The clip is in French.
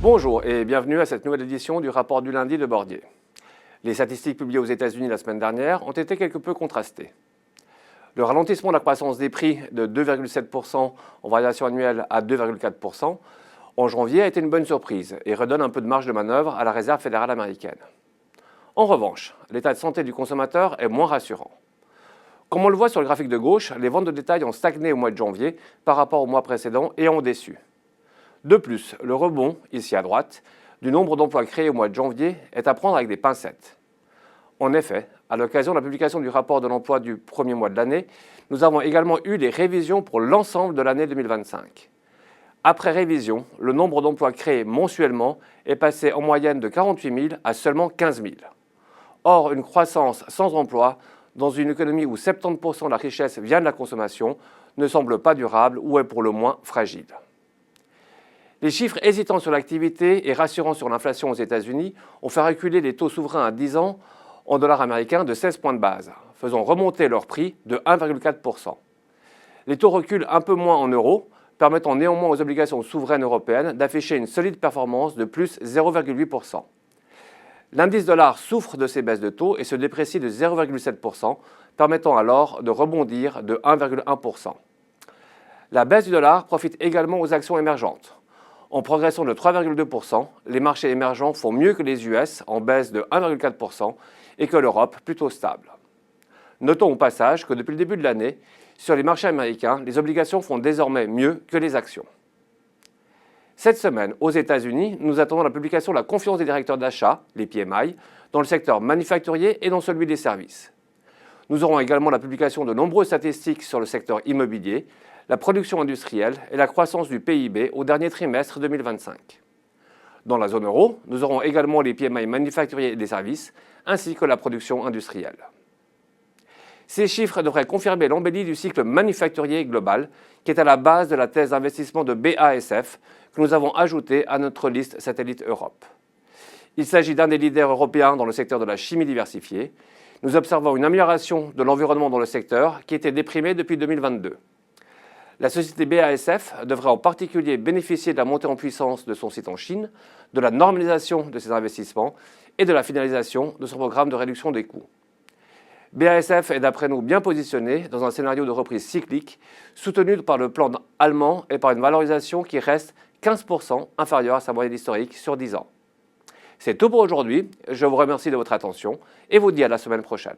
Bonjour et bienvenue à cette nouvelle édition du rapport du lundi de Bordier. Les statistiques publiées aux États-Unis la semaine dernière ont été quelque peu contrastées. Le ralentissement de la croissance des prix de 2,7% en variation annuelle à 2,4% en janvier a été une bonne surprise et redonne un peu de marge de manœuvre à la Réserve fédérale américaine. En revanche, l'état de santé du consommateur est moins rassurant. Comme on le voit sur le graphique de gauche, les ventes de détail ont stagné au mois de janvier par rapport au mois précédent et ont déçu. De plus, le rebond, ici à droite, du nombre d'emplois créés au mois de janvier est à prendre avec des pincettes. En effet, à l'occasion de la publication du rapport de l'emploi du premier mois de l'année, nous avons également eu des révisions pour l'ensemble de l'année 2025. Après révision, le nombre d'emplois créés mensuellement est passé en moyenne de 48 000 à seulement 15 000. Or, une croissance sans emploi, dans une économie où 70% de la richesse vient de la consommation, ne semble pas durable ou est pour le moins fragile. Les chiffres hésitants sur l'activité et rassurants sur l'inflation aux États-Unis ont fait reculer les taux souverains à 10 ans en dollars américains de 16 points de base, faisant remonter leur prix de 1,4%. Les taux reculent un peu moins en euros, permettant néanmoins aux obligations souveraines européennes d'afficher une solide performance de plus 0,8%. L'indice dollar souffre de ces baisses de taux et se déprécie de 0,7%, permettant alors de rebondir de 1,1%. La baisse du dollar profite également aux actions émergentes. En progression de 3,2%, les marchés émergents font mieux que les US en baisse de 1,4% et que l'Europe plutôt stable. Notons au passage que depuis le début de l'année, sur les marchés américains, les obligations font désormais mieux que les actions. Cette semaine, aux États-Unis, nous attendons la publication de la confiance des directeurs d'achat, les PMI, dans le secteur manufacturier et dans celui des services. Nous aurons également la publication de nombreuses statistiques sur le secteur immobilier, la production industrielle et la croissance du PIB au dernier trimestre 2025. Dans la zone euro, nous aurons également les PMI manufacturiers et des services, ainsi que la production industrielle. Ces chiffres devraient confirmer l'embellie du cycle manufacturier global, qui est à la base de la thèse d'investissement de BASF, que nous avons ajoutée à notre liste satellite Europe. Il s'agit d'un des leaders européens dans le secteur de la chimie diversifiée. Nous observons une amélioration de l'environnement dans le secteur qui était déprimé depuis 2022. La société BASF devrait en particulier bénéficier de la montée en puissance de son site en Chine, de la normalisation de ses investissements et de la finalisation de son programme de réduction des coûts. BASF est d'après nous bien positionné dans un scénario de reprise cyclique soutenu par le plan allemand et par une valorisation qui reste 15% inférieure à sa moyenne historique sur 10 ans. C'est tout pour aujourd'hui, je vous remercie de votre attention et vous dis à la semaine prochaine.